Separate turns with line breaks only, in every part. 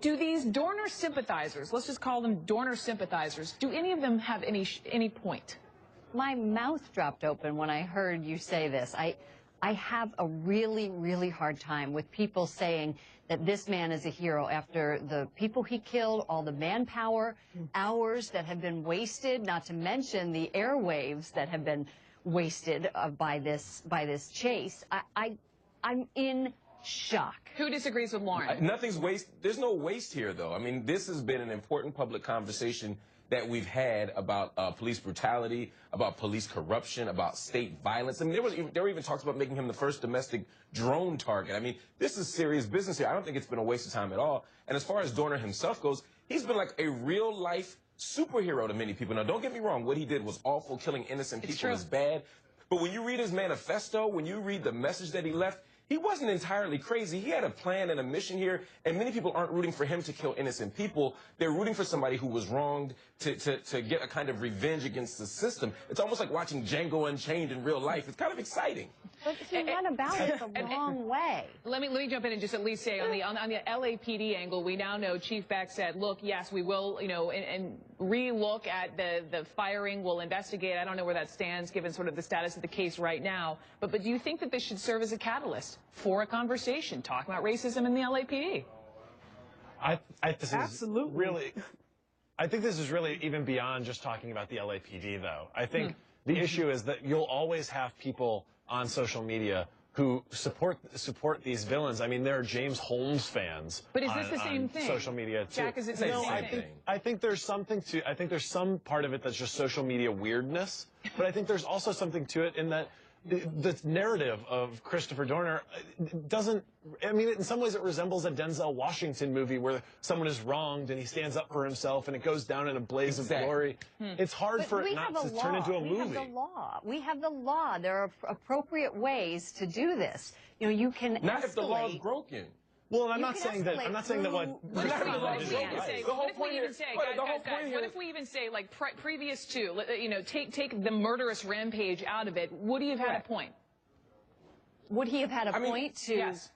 Do these Dorner sympathizers, let's just call them Dorner sympathizers, do any of them have any point?
My mouth dropped open when I heard you say this. I have a really, really hard time with people saying that this man is a hero after the people he killed, all the manpower, hours that have been wasted, not to mention the airwaves that have been wasted by this chase. I'm in shock.
Who disagrees with Lauren?
Nothing's waste. There's no waste here, though. I mean, this has been an important public conversation that we've had about police brutality, about police corruption, about state violence. I mean, there were even talks about making him the first domestic drone target. I mean, this is serious business here. I don't think it's been a waste of time at all. And as far as Dorner himself goes, he's been like a real-life superhero to many people. Now, don't get me wrong. What he did was awful. Killing innocent people is bad. But when you read his manifesto, when you read the message that he left, he wasn't entirely crazy. He had a plan and a mission here, and many people aren't rooting for him to kill innocent people. They're rooting for somebody who was wronged to get a kind of revenge against the system. It's almost like watching Django Unchained in real life. It's kind of exciting.
But he went about it the wrong way.
Let me jump in and just at least say on the LAPD angle, we now know Chief Beck said, look, yes, we will, and re-look at the firing. We'll investigate. I don't know where that stands given sort of the status of the case right now. But do you think that this should serve as a catalyst for a conversation talking about racism in the LAPD?
Absolutely. I think this is really even beyond just talking about the LAPD, though. I think the issue is that you'll always have people on social media who support these villains. I mean, there are James Holmes fans.
But is this the same thing?
Social media too.
Jack, is it the same thing?
I think there's something to. I think there's some part of it that's just social media weirdness. But I think there's also something to it in that the narrative of Christopher Dorner doesn't. I mean, in some ways, it resembles a Denzel Washington movie where someone is wronged and he stands up for himself and it goes down in a blaze of glory. It's hard for it not to turn into a movie.
We have the law. We have the law. There are appropriate ways to do this. You can
not if the law is broken.
Well, I'm not saying that. I'm not saying that what
if we even say, like, previous to, take the murderous rampage out of it, would he have had a point?
Would he have had a point to?
Yes.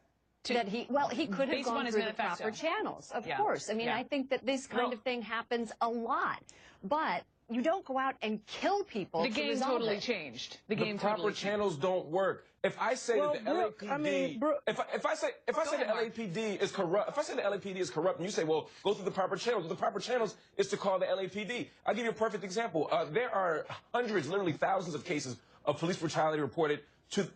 That he could have gone through the proper channels, of course. I mean, I think that this kind of thing happens a lot, but you don't go out and kill people.
The game totally changed. The
proper channels don't work. If I say that the LAPD, if I say the LAPD is corrupt, if I say the LAPD is corrupt, and you say, well, go through the proper channels. The proper channels is to call the LAPD. I'll give you a perfect example. There are hundreds, literally thousands of cases of police brutality reported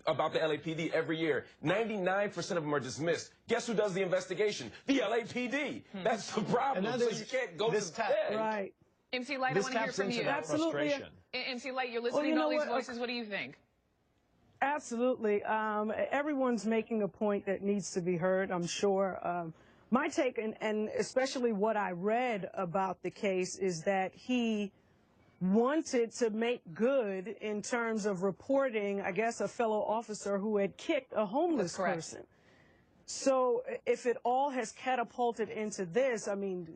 about the LAPD every year. 99% of them are dismissed. Guess who does the investigation? The LAPD. That's the problem. So you can't go to the
right.
MC Light, I want to hear from you.
Absolutely.
MC Light, you're listening to all these voices. What do you think?
Absolutely. Everyone's making a point that needs to be heard, I'm sure. My take, and especially what I read about the case, is that he wanted to make good in terms of reporting, I guess, a fellow officer who had kicked a homeless person. So if it all has catapulted into this, I mean,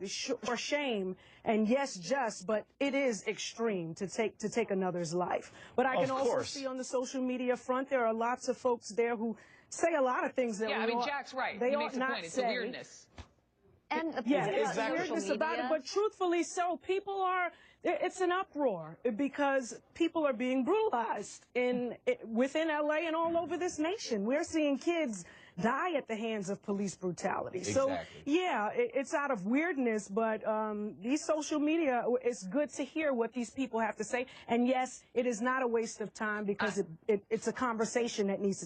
for shame, and yes, just, but it is extreme to take another's life. But I can also see on the social media front, there are lots of folks there who say a lot of things that
Jack's right.
They
he
ought
makes a
not
point. It's
say.
the weirdness.
And
it's weirdness about it, but truthfully so, people are, it's an uproar because people are being brutalized within LA and all over this nation. We're seeing kids die at the hands of police brutality. So, yeah, it's out of weirdness, but these social media, it's good to hear what these people have to say. And yes, it is not a waste of time because it's a conversation that needs to